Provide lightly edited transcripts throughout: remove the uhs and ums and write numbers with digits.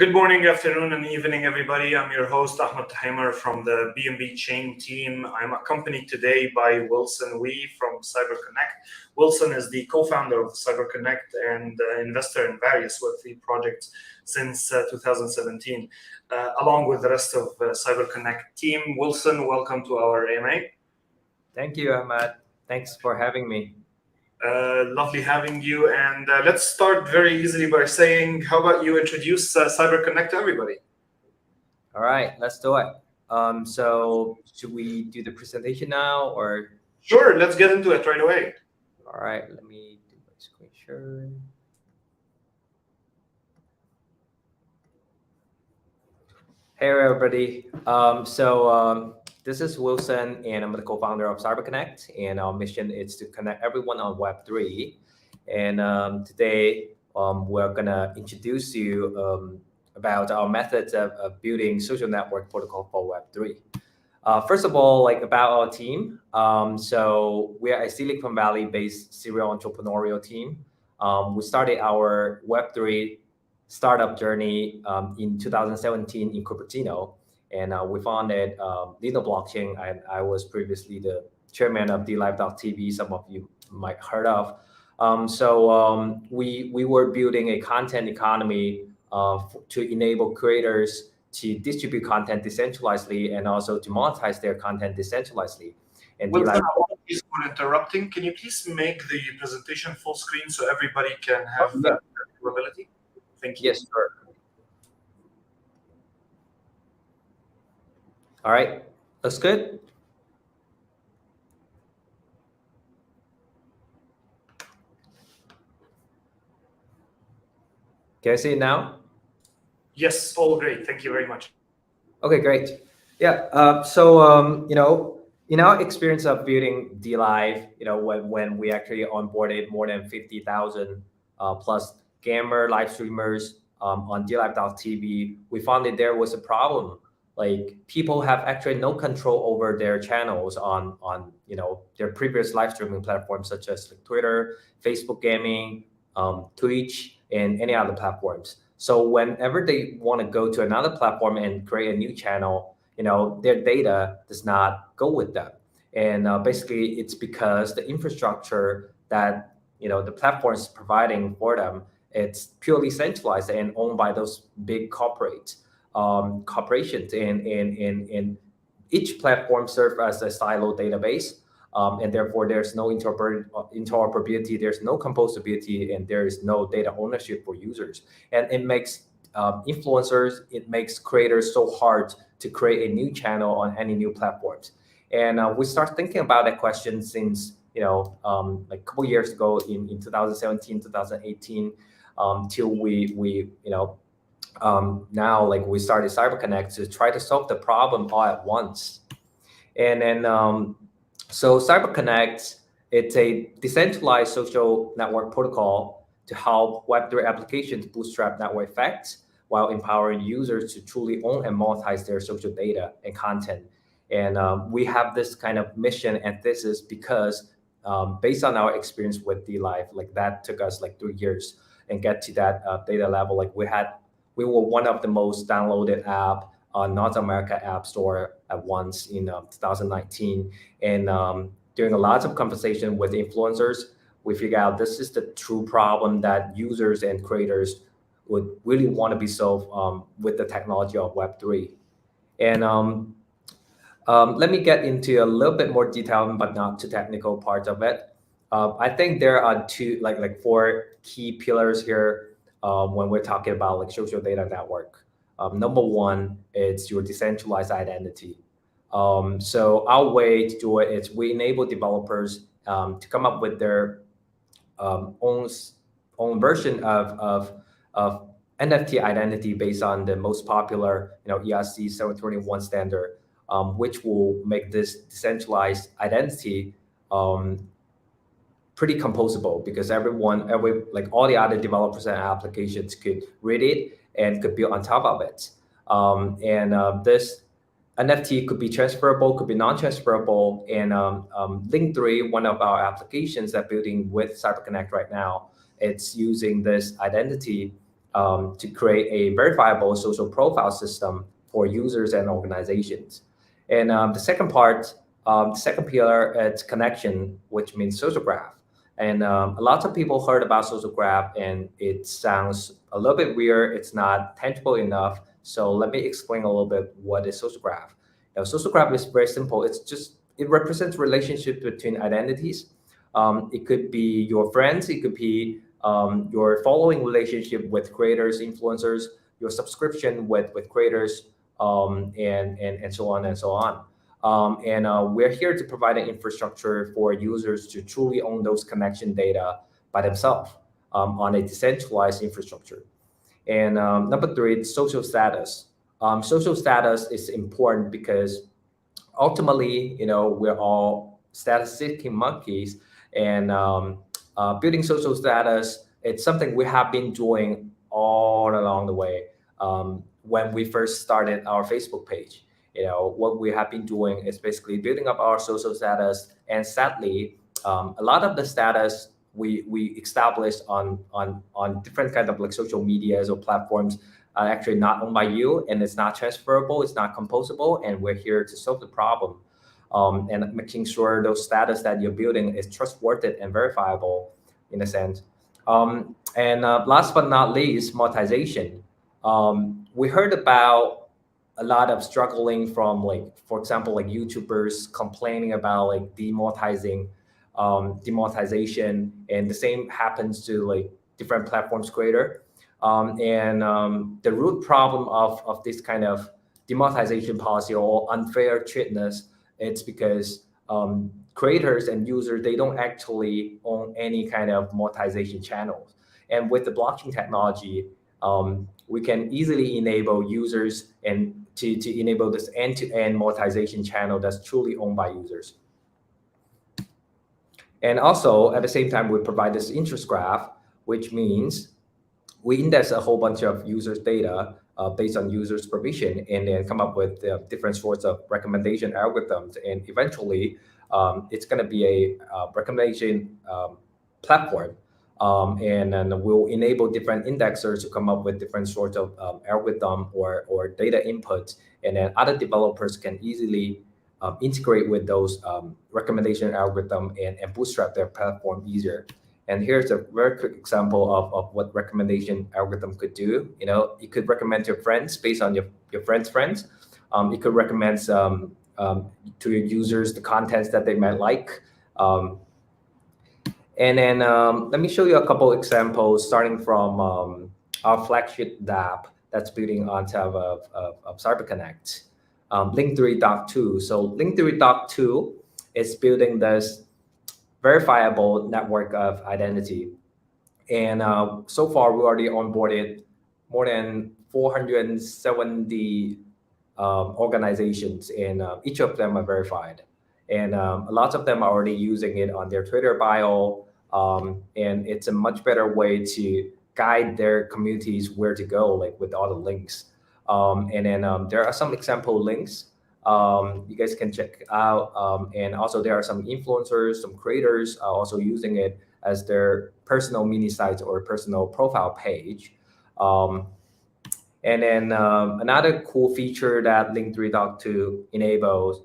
Good morning, afternoon, and evening, everybody. I'm your host, Ahmed Tahimer from the BNB chain team. I'm accompanied today by Wilson Wee from CyberConnect. Wilson is the co-founder of CyberConnect and investor in various Web3 projects since 2017, along with the rest of the CyberConnect team. Wilson, welcome to our AMA. Thank you, Ahmed. Thanks for having me. Lovely having you. And let's start very easily by saying, how about you introduce CyberConnect to everybody? All right, let's do it. So should we do the presentation now or? Sure, let's get into it right away. All right, let me do my screen share. Hey, everybody. This is Wilson, and I'm the co-founder of CyberConnect, and our mission is to connect everyone on Web3. And today, we're gonna introduce you about our methods of building social network protocol for Web3. First of all, about our team. So we are a Silicon Valley-based serial entrepreneurial team. We started our Web3 startup journey in 2017 in Cupertino. And we founded Lino Blockchain. I was previously the chairman of DLive.tv, some of you might heard of. We were building a content economy to enable creators to distribute content decentralizedly and also to monetize their content decentralizedly. And apologies for interrupting. Can you please make the presentation full screen so everybody can have the availability? Thank you. Yes, sir. All right, looks good. Can I see it now? Yes, all great. Thank you very much. Okay, great. Yeah. In our experience of building DLive, when we actually onboarded more than 50,000 plus gamer live streamers on DLive.tv, we found that there was a problem. People have actually no control over their channels on their previous live streaming platforms such as Twitter, Facebook Gaming, Twitch, and any other platforms. So whenever they want to go to another platform and create a new channel, their data does not go with them. And basically, it's because the infrastructure that the platform is providing for them, it's purely centralized and owned by those big corporations, and each platform serves as a silo database, and therefore there's no interoperability, there's no composability, and there is no data ownership for users. And it makes influencers, it makes creators so hard to create a new channel on any new platforms. And we start thinking about that question since a couple years ago in 2017, 2018, till we now we started CyberConnect to try to solve the problem all at once. And then so CyberConnect, it's a decentralized social network protocol to help Web3 applications bootstrap network effects while empowering users to truly own and monetize their social data and content. And we have this kind of mission and thesis because based on our experience with DLive, that took us 3 years and get to that data level. We were one of the most downloaded app on North America App Store at once in 2019. And during a lot of conversation with influencers, we figured out this is the true problem that users and creators would really want to be solved with the technology of Web3. And let me get into a little bit more detail, but not too technical part of it. I think there are four key pillars here when we're talking about social data network. Number one, it's your decentralized identity. So our way to do it is we enable developers to come up with their own version of NFT identity based on the most popular ERC 721 standard, which will make this decentralized identity pretty composable, because all the other developers and applications could read it and could build on top of it. This NFT could be transferable, could be non-transferable. And Link3, one of our applications that building with CyberConnect right now, it's using this identity to create a verifiable social profile system for users and organizations. And the second part, the second pillar, it's connection, which means social graph. And a lot of people heard about social graph, and it sounds a little bit weird. It's not tangible enough. So let me explain a little bit what is social graph. Social graph is very simple. It represents relationship between identities. It could be your friends. It could be your following relationship with creators, influencers, your subscription with creators, and so on and so on. We're here to provide an infrastructure for users to truly own those connection data by themselves on a decentralized infrastructure. And number three, it's social status. Social status is important because ultimately, we're all status-seeking monkeys, and building social status, it's something we have been doing all along the way. When we first started our Facebook page, what we have been doing is basically building up our social status. And sadly, a lot of the status we established on different kind of like social medias or platforms are actually not owned by you, and it's not transferable, it's not composable, and we're here to solve the problem. And making sure those status that you're building is trustworthy and verifiable in a sense. And last but not least, monetization. We heard about a lot of struggling from, like, for example, like YouTubers complaining about like demonetization, and the same happens to like different platforms creator. The root problem of this kind of demonetization policy or unfair treatment, it's because creators and users, they don't actually own any kind of monetization channels. And with the blockchain technology, we can easily enable users and to enable this end-to-end monetization channel that's truly owned by users. And also, at the same time, we provide this interest graph, which means we index a whole bunch of users' data based on users' permission, and then come up with different sorts of recommendation algorithms. And eventually, it's going to be a recommendation platform. And then we'll enable different indexers to come up with different sorts of algorithm or data input. And then other developers can easily integrate with those recommendation algorithm and bootstrap their platform easier. And here's a very quick example of what recommendation algorithm could do. It could recommend to your friends based on your friends' friends. It could recommend to your users the contents that they might like. And then let me show you a couple examples starting from our flagship dApp that's building on top of CyberConnect. Link3.2. So Link3.2 is building this verifiable network of identity. And so far, we already onboarded more than 470 organizations, and each of them are verified. And a lot of them are already using it on their Twitter bio. And it's a much better way to guide their communities where to go, like with all the links. And then there are some example links you guys can check out. And also there are some influencers, some creators also using it as their personal mini sites or personal profile page. And then another cool feature that Link3.2 enables,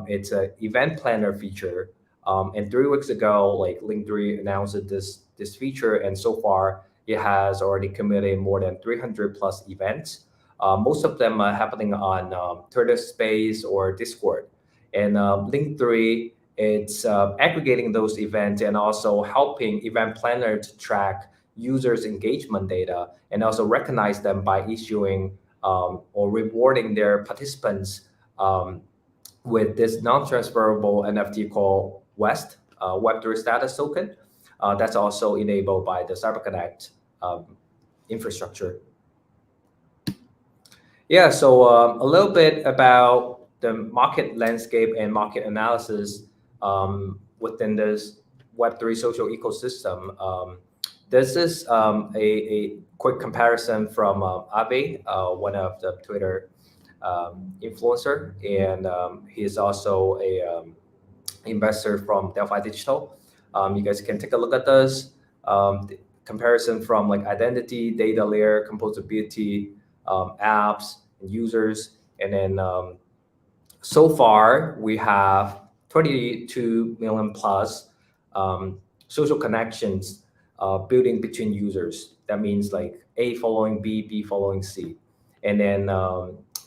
it's an event planner feature. And 3 weeks ago, like Link3 announced this feature, and so far it has already committed more than 300 plus events. Most of them are happening on Twitter Space or Discord. And Link3, it's aggregating those events and also helping event planner to track users' engagement data and also recognize them by issuing or rewarding their participants with this non-transferable NFT called West, Web3 status token. That's also enabled by the CyberConnect infrastructure. Yeah, so a little bit about the market landscape and market analysis within this Web3 social ecosystem. This is a quick comparison from Abe, one of the Twitter influencer, and he is also a investor from Delphi Digital. You guys can take a look at this. comparison from like identity, data layer, composability, apps, and users. And then so far, we have 22 million plus social connections building between users. That means like A following B, B following C. And then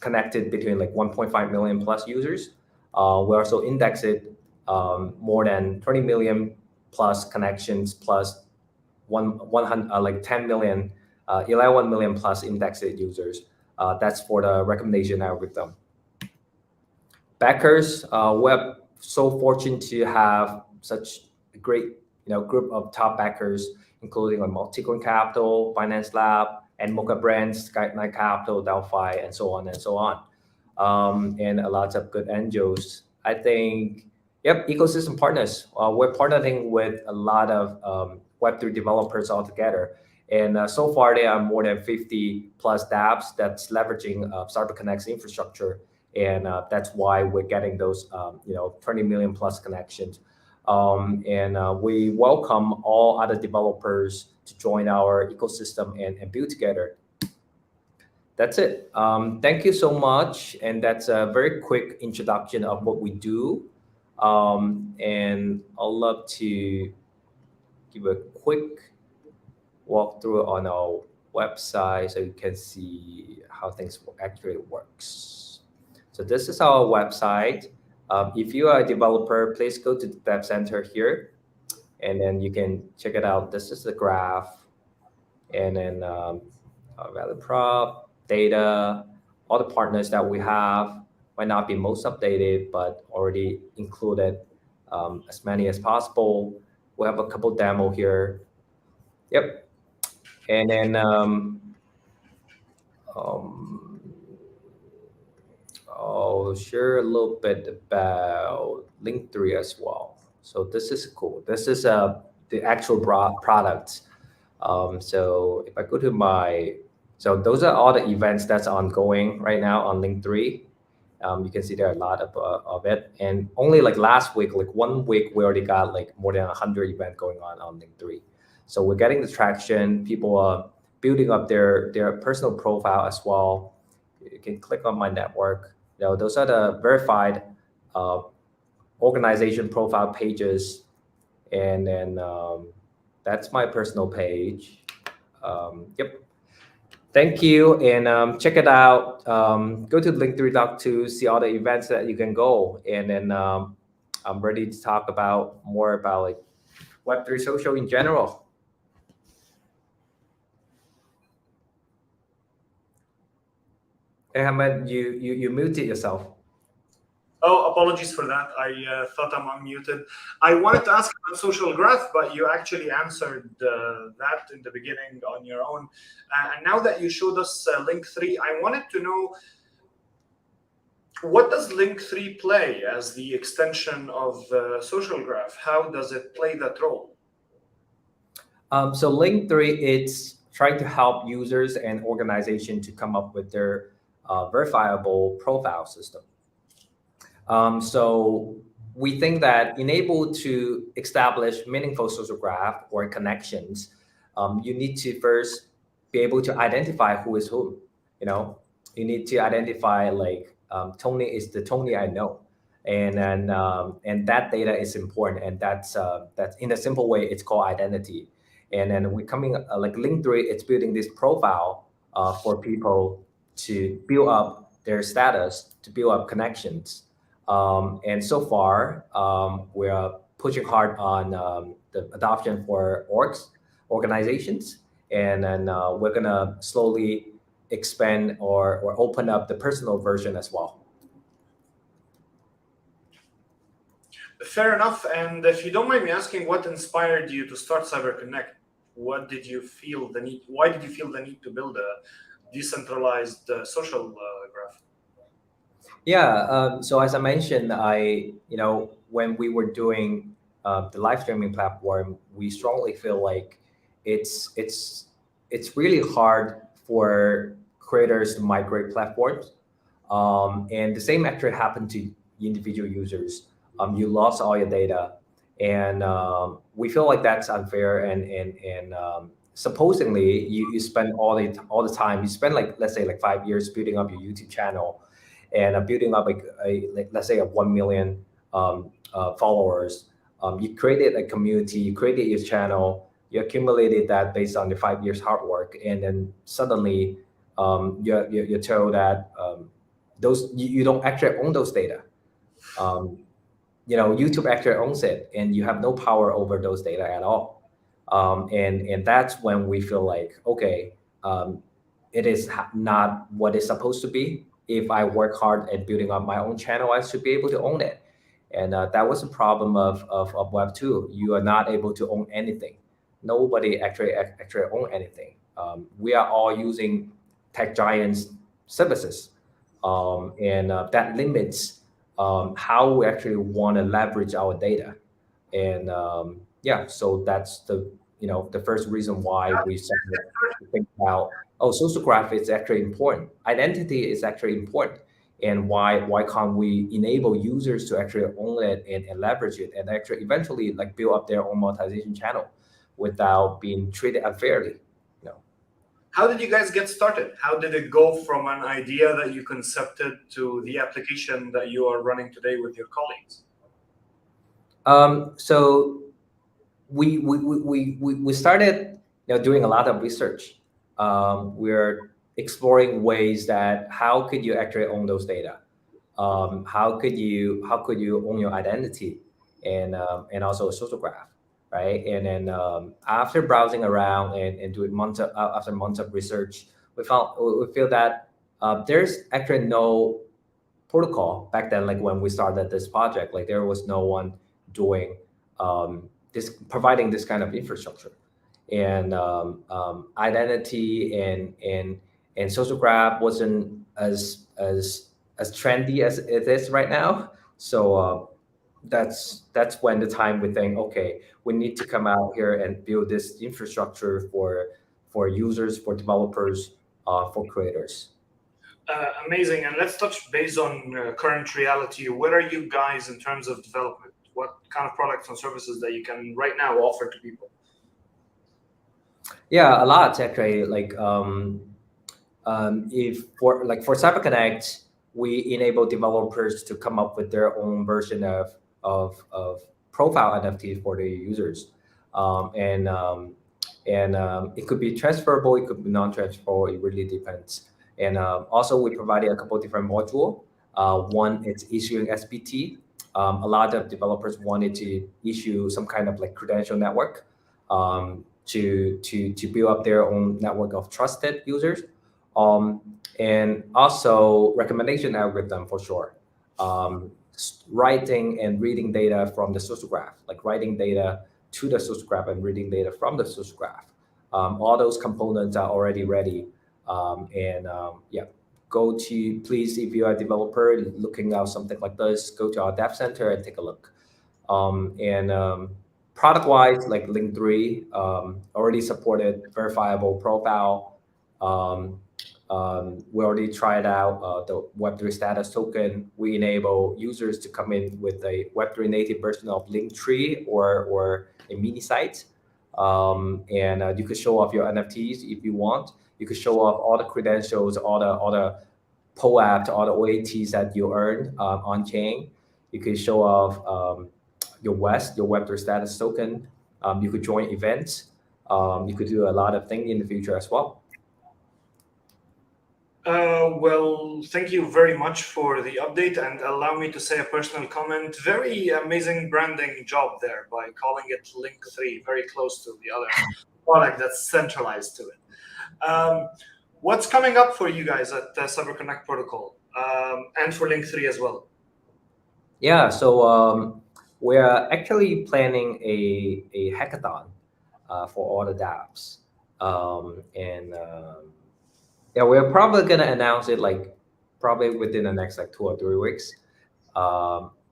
connected between like 1.5 million plus users. We also indexed more than 20 million plus connections plus 10 million, 11 million plus indexed users. That's for the recommendation algorithm. Backers, we're so fortunate to have such a great group of top backers, including like Multicoin Capital, Finance Lab, and Mocha Brands, Skyline Capital, Delphi, and so on and so on. And a lot of good angels. I think, yep, ecosystem partners. We're partnering with a lot of Web3 developers altogether. And so far, there are more than 50 plus dApps that's leveraging CyberConnect's infrastructure. And that's why we're getting those 20 million plus connections. And we welcome all other developers to join our ecosystem and build together. That's it. Thank you so much. And that's a very quick introduction of what we do. And I'll love to give a quick walkthrough on our website so you can see how things actually works. So this is our website. If you are a developer, please go to the Dev Center here, and then you can check it out. This is the graph, and then value prop, data, all the partners that we have might not be most updated, but already included as many as possible. We have a couple demo here. Yep, and then I'll share a little bit about Link3 as well. So this is cool. This is the actual product. So if I go to so those are all the events that's ongoing right now on Link3. You can see there are a lot of it. And only like last week, like 1 week, we already got like more than 100 events going on Link3. So we're getting the traction. People are building up their personal profile as well. You can click on my network. Those are the verified organization profile pages. And then that's my personal page. Yep. Thank you. And check it out. Go to link3.to see all the events that you can go. And then I'm ready to talk more about like Web3 social in general. Hey, Ahmed, you muted yourself. Oh, apologies for that. I thought I'm unmuted. I wanted to ask about social graph, but you actually answered that in the beginning on your own. And now that you showed us Link3, I wanted to know, what does Link3 play as the extension of social graph? How does it play that role? So Link3, it's trying to help users and organizations to come up with their verifiable profile system. So we think that enable to establish meaningful social graph or connections, you need to first be able to identify who is who. You need to identify like Tony is the Tony I know, and then and that data is important, and that's in a simple way it's called identity. And then we're coming like Link3, it's building this profile for people to build up their status, to build up connections. And so far, we are pushing hard on the adoption for organizations, and then we're gonna slowly expand or open up the personal version as well. Fair enough. And if you don't mind me asking, what inspired you to start CyberConnect? What did you feel the need? Why did you feel the need to build a decentralized social graph? Yeah. So as I mentioned, when we were doing the live streaming platform, we strongly feel like it's really hard for creators to migrate platforms. And the same actually happened to individual users. You lost all your data, and we feel like that's unfair and supposedly you spend all the time, you spend like, let's say like 5 years building up your YouTube channel and building up like let's say a 1 million followers. You created a community, you created your channel, you accumulated that based on your 5 years hard work, and then suddenly you're told that those you don't actually own those data. Um, YouTube actually owns it, and you have no power over those data at all. And that's when we feel like, okay, it is not what it's supposed to be. If I work hard at building up my own channel, I should be able to own it. And that was the problem of Web2. You are not able to own anything. Nobody actually own anything. We are all using tech giants services, and that limits how we actually want to leverage our data. And yeah, so that's the first reason why we started to think about, oh, social graph is actually important, identity is actually important, and why can't we enable users to actually own it and leverage it, and actually eventually like build up their own monetization channel without being treated unfairly. How did you guys get started? How did it go from an idea that you concepted to the application that you are running today with your colleagues? So we started doing a lot of research. We're exploring ways that how could you actually own those data? How could you own your identity and also a social graph, right? And then after browsing around and doing after months of research, we feel that there's actually no protocol back then. Like when we started this project, like there was no one doing providing this kind of infrastructure, and identity and social graph wasn't as trendy as it is right now. So that's when the time we think, okay, we need to come out here and build this infrastructure for users, for developers, for creators. Amazing. And let's touch base on current reality. Where are you guys in terms of development? What kind of products and services that you can right now offer to people? Yeah, a lot actually. Like if for CyberConnect, we enable developers to come up with their own version of profile NFT for their users, and it could be transferable, it could be non-transferable. It really depends. And also, we provided a couple different modules. One, it's issuing SBT. A lot of developers wanted to issue some kind of like credential network to build up their own network of trusted users, and also recommendation algorithm for sure. Writing and reading data from the social graph, like writing data to the social graph and reading data from the social graph. All those components are already ready. Yeah, please, if you are a developer looking out something like this, go to our dev center and take a look. Product wise, like Link3 already supported verifiable profile. We already tried out the Web3 status token. We enable users to come in with a Web3 native version of Link3 or a mini site. You could show off your NFTs if you want. You could show off all the credentials, all the POAP, all the OATs that you earned on chain. You could show off your Web3 status token. You could join events. You could do a lot of things in the future as well. Well, thank you very much for the update, and allow me to say a personal comment. Very amazing branding job there by calling it Link3, very close to the other product that's centralized to it. What's coming up for you guys at CyberConnect Protocol and for Link3 as well? Yeah, so we're actually planning a hackathon for all the dApps. Yeah, we're probably gonna announce it like probably within the next like 2 or 3 weeks.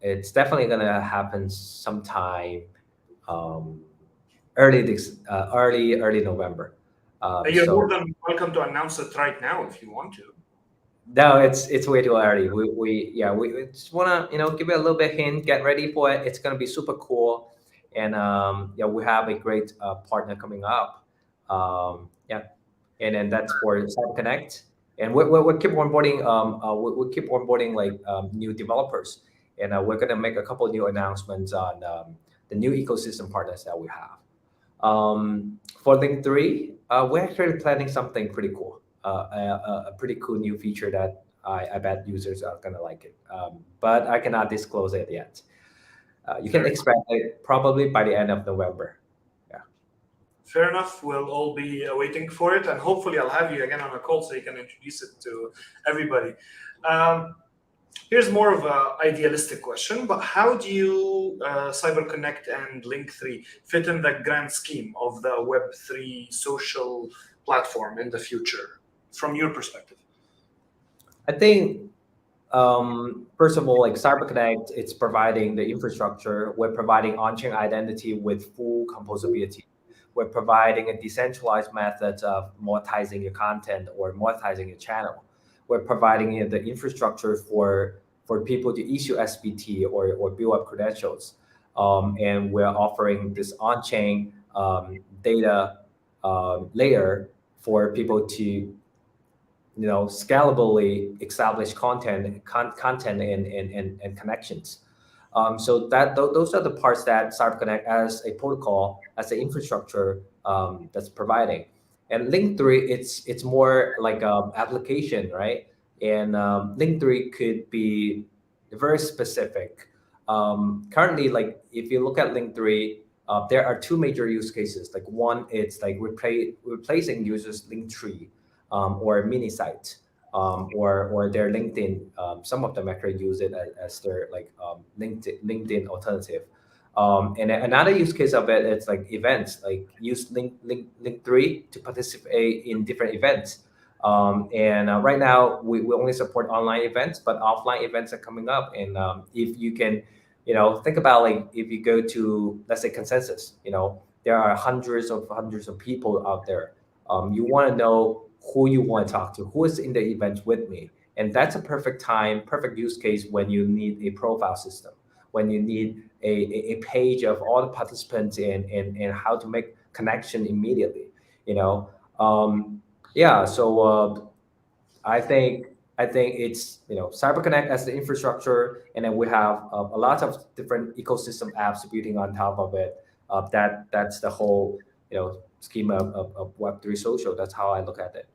It's definitely gonna happen sometime early November. You're more than welcome to announce it right now if you want to. No, it's way too early. We just wanna give it a little bit hint, get ready for it. It's gonna be super cool, and yeah, we have a great partner coming up. Yeah, and then that's for CyberConnect. And we keep onboarding we keep onboarding like new developers, and we're gonna make a couple of new announcements on the new ecosystem partners that we have. For Link 3, we're actually planning something pretty cool, a pretty cool new feature that I bet users are gonna like it. But I cannot disclose it yet. You can expect it probably by the end of November. Yeah. Fair enough. We'll all be waiting for it, and hopefully I'll have you again on a call so you can introduce it to everybody. Here's more of an idealistic question, but how do you, CyberConnect and Link3 fit in the grand scheme of the Web3 social platform in the future, from your perspective? I think, first of all, like CyberConnect, it's providing the infrastructure. We're providing on-chain identity with full composability. We're providing a decentralized method of monetizing your content or monetizing your channel. We're providing the infrastructure for people to issue SBT or build up credentials. And we're offering this on-chain data layer for people to scalably establish content and connections. So those are the parts that CyberConnect as a protocol, as an infrastructure that's providing. And Link3, it's more like an application, right? And Link3 could be very specific. Currently, like if you look at Link3, there are two major use cases. Like one, it's like replacing users' Linktree or a mini site. Or their LinkedIn. Some of them actually use it as their like LinkedIn alternative. And another use case of it, it's like events, like use Link3 to participate in different events. And right now we only support online events, but offline events are coming up. And if you can, think about like if you go to, let's say, Consensus, there are hundreds of people out there. You want to know who you want to talk to, who is in the event with me. And that's a perfect use case when you need a profile system, when you need a page of all the participants and how to make connection immediately, Yeah, so I think it's, CyberConnect as the infrastructure, and then we have a lot of different ecosystem apps building on top of it. That's the whole, schema of Web3 social. That's how I look at it.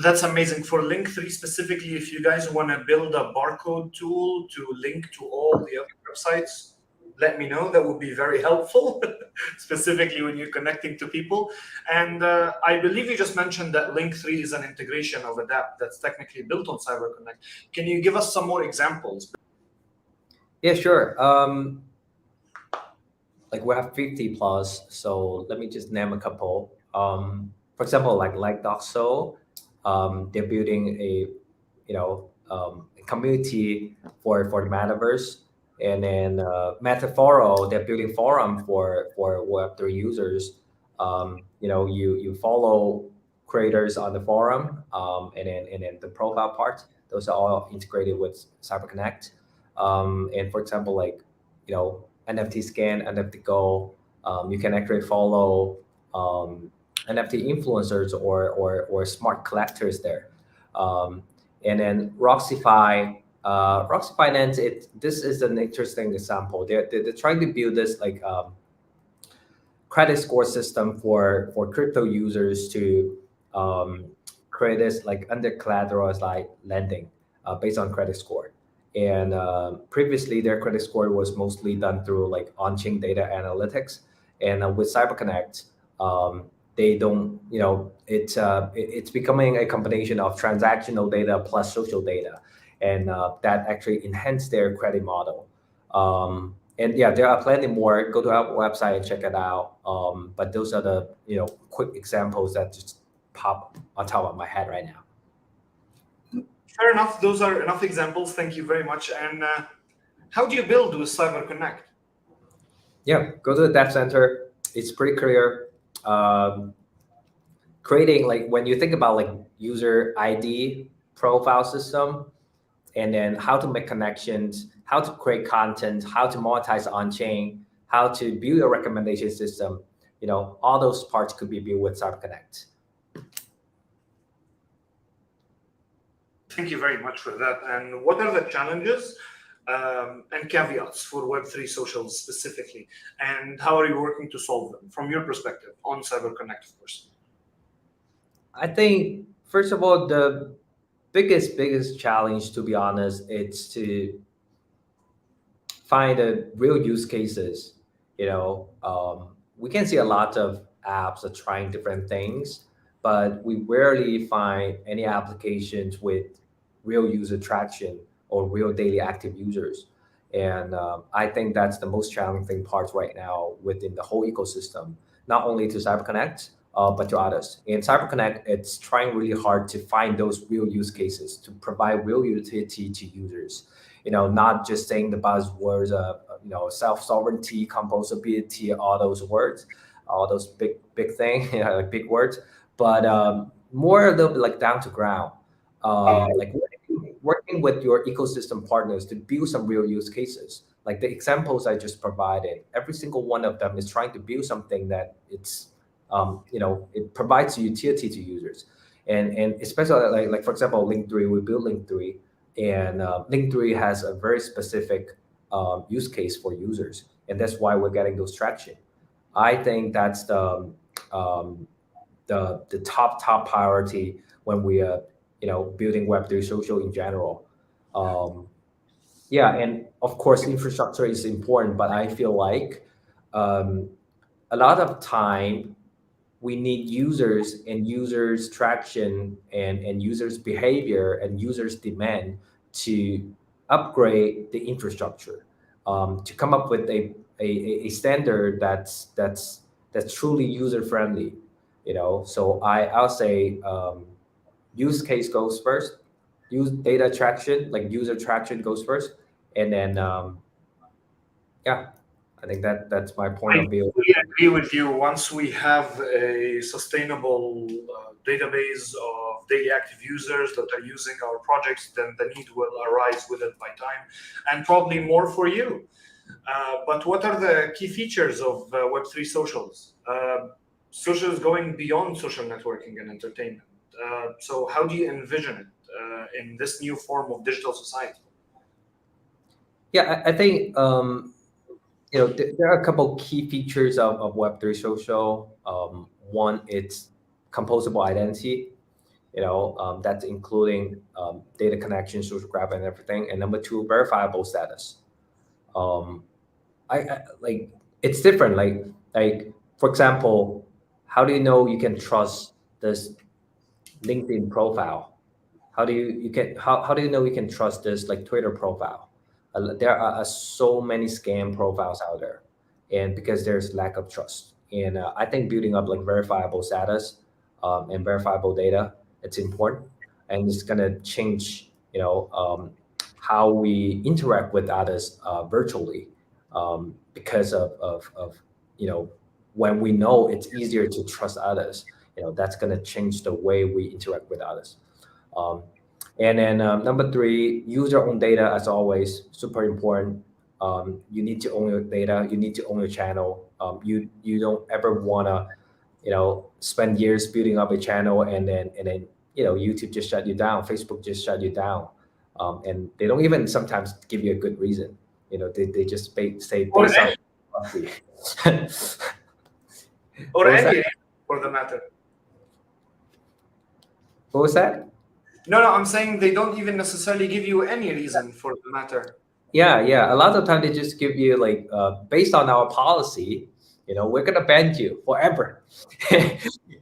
That's amazing. For Link3 specifically, if you guys want to build a barcode tool to link to all the other websites, let me know. That would be very helpful, specifically when you're connecting to people. And I believe you just mentioned that Link3 is an integration of an app that's technically built on CyberConnect. Can you give us some more examples? Yeah, sure. Like we have 50 plus, so let me just name a couple. For example, like Doxo, they're building a community for the metaverse, and then Metaforo, they're building forum for Web3 users. You follow creators on the forum, and then the profile part. Those are all integrated with CyberConnect. And for example, like NFT scan, NFT go, you can actually follow NFT influencers or smart collectors there. And then Roxy Finance, this is an interesting example. They're trying to build this like credit score system for crypto users to create this like under collateralized like lending based on credit score. And previously, their credit score was mostly done through like on-chain data analytics. And with CyberConnect, they don't, it's becoming a combination of transactional data plus social data, and that actually enhance their credit model. And yeah, there are plenty more. Go to our website and check it out. But those are the quick examples that just pop on top of my head right now. Fair enough. Those are enough examples. Thank you very much. And how do you build with CyberConnect? Yeah, go to the dev center. It's pretty clear. Creating, like when you think about like user ID profile system, and then how to make connections, how to create content, how to monetize on chain, how to build a recommendation system. all those parts could be built with CyberConnect. Thank you very much for that. And what are the challenges and caveats for Web3 socials specifically? And how are you working to solve them from your perspective on CyberConnect, of course? I think, first of all, the biggest challenge, to be honest, it's to find the real use cases. We can see a lot of apps are trying different things, but we rarely find any applications with real user traction or real daily active users. And I think that's the most challenging part right now within the whole ecosystem, not only to CyberConnect, but to others. In CyberConnect, it's trying really hard to find those real use cases to provide real utility to users. Not just saying the buzzwords of self-sovereignty, composability, all those words, all those big thing, like big words, but more a little bit like down to ground, like working with your ecosystem partners to build some real use cases. Like the examples I just provided, every single one of them is trying to build something that it provides utility to users, and especially like for example, Link3, we built Link3, and Link3 has a very specific use case for users, and that's why we're getting those traction. I think that's the top priority when we are building Web3 social in general. Yeah, and of course infrastructure is important, but I feel like um, a lot of time we need users and users traction and users behavior and users demand to upgrade the infrastructure, to come up with a standard that's truly user friendly. So I'll say use case goes first, use data traction, like user traction goes first, and then yeah, I think that's my point I of view. fully agree with you. Once we have a sustainable database of daily active users that are using our projects, then the need will arise with it by time, and probably more for you. But what are the key features of Web3 socials? Socials going beyond social networking and entertainment. So how do you envision it in this new form of digital society? Yeah, I think there are a couple key features of Web3 social. One, it's composable identity. That's including data connection, social graph, and everything. And number two, verifiable status. Um, I like it's different. Like for example, how do you know you can trust this LinkedIn profile? How do you know you can trust this like Twitter profile? There are so many scam profiles out there, and because there's lack of trust, and I think building up like verifiable status and verifiable data, it's important, and it's gonna change how we interact with others virtually, because of when we know it's easier to trust others, that's gonna change the way we interact with others. Um, and then number three, use your own data as always, super important. You need to own your data. You need to own your channel. You don't ever wanna, spend years building up a channel and then YouTube just shut you down, Facebook just shut you down, and they don't even sometimes give you a good reason. They just say Or based on. or What was any that? reason for the matter. What was that? No, I'm saying they don't even necessarily give you any reason for the matter. Yeah. A lot of time they just give you like based on our policy, we're gonna ban you forever.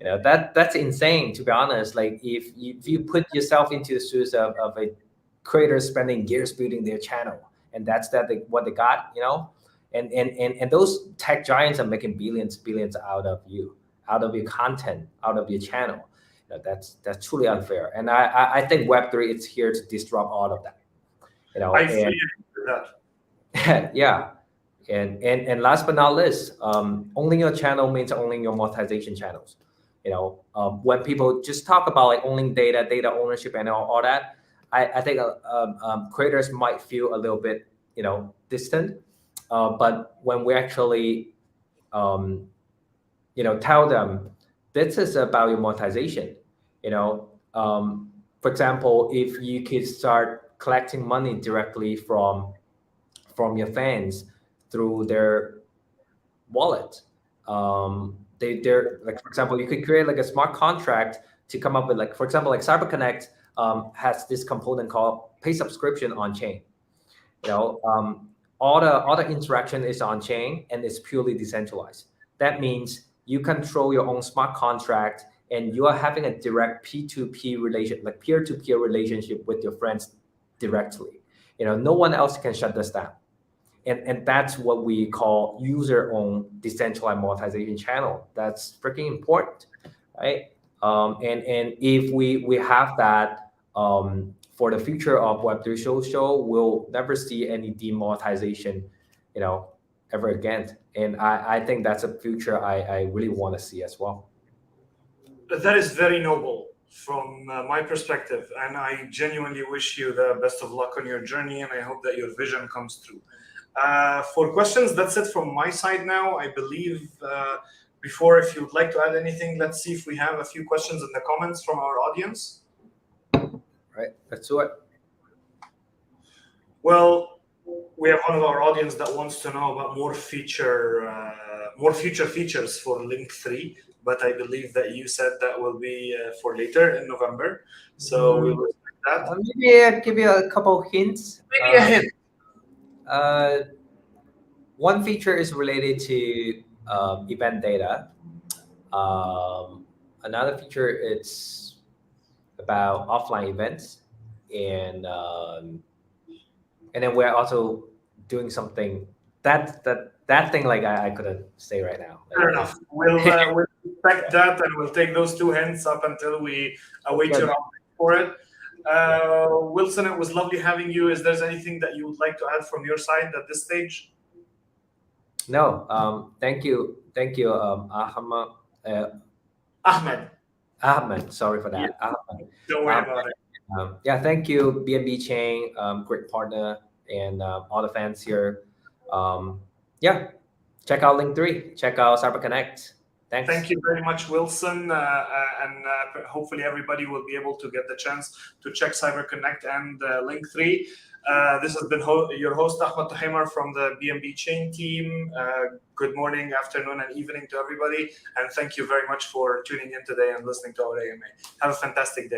That's insane, to be honest. Like if you put yourself into the shoes of a creator spending years building their channel, and that's what they got, and those tech giants are making billions out of you, out of your content, out of your channel. That's truly unfair, and I think Web3 is here to disrupt all of that. I fully And agree with that. yeah, and last but not least, owning your channel means owning your monetization channels. When people just talk about like owning data ownership, and all that, I think creators might feel a little bit distant, but when we actually um, tell them this is about your monetization. For example, if you could start collecting money directly from your fans through their wallet. They're like, for example, you could create like a smart contract to come up with, like, for example, like CyberConnect has this component called pay subscription on chain. All the interaction is on chain and it's purely decentralized. That means you control your own smart contract and you are having a direct P2P relation, like peer-to-peer relationship with your friends directly. No one else can shut this down. And that's what we call user-owned decentralized monetization channel. That's freaking important, right? And if we have that for the future of Web3 social, we'll never see any demonetization, ever again. And I think that's a future I really want to see as well. That is very noble from my perspective, and I genuinely wish you the best of luck on your journey, and I hope that your vision comes through. For questions, that's it from my side now. I believe before, if you'd like to add anything, let's see if we have a few questions in the comments from our audience. Right, let's do it. Well, we have one of our audience that wants to know about more future features for Link 3, but I believe that you said that will be for later in November. So we will respect that. Maybe I'll give you a couple of hints. Maybe a hint. One feature is related to event data. Another feature is about offline events, and then we're also doing something that thing, like, I couldn't say right now. Fair enough. We'll respect that, and we'll take those two hints up until we await your answer for it. Wilson, it was lovely having you. Is there anything that you would like to add from your side at this stage? No. Thank you, Ahmed. Sorry for that. Yeah. Ahmed. Don't worry about it. Yeah, thank you, BNB Chain, great partner, and all the fans here. Yeah, check out Link 3, check out CyberConnect. Thanks. Thank you very much, Wilson, and hopefully everybody will be able to get the chance to check CyberConnect and Link 3. This has been your host, Ahmed Tahimar from the BNB Chain team. Good morning, afternoon, and evening to everybody, and thank you very much for tuning in today and listening to our AMA. Have a fantastic day.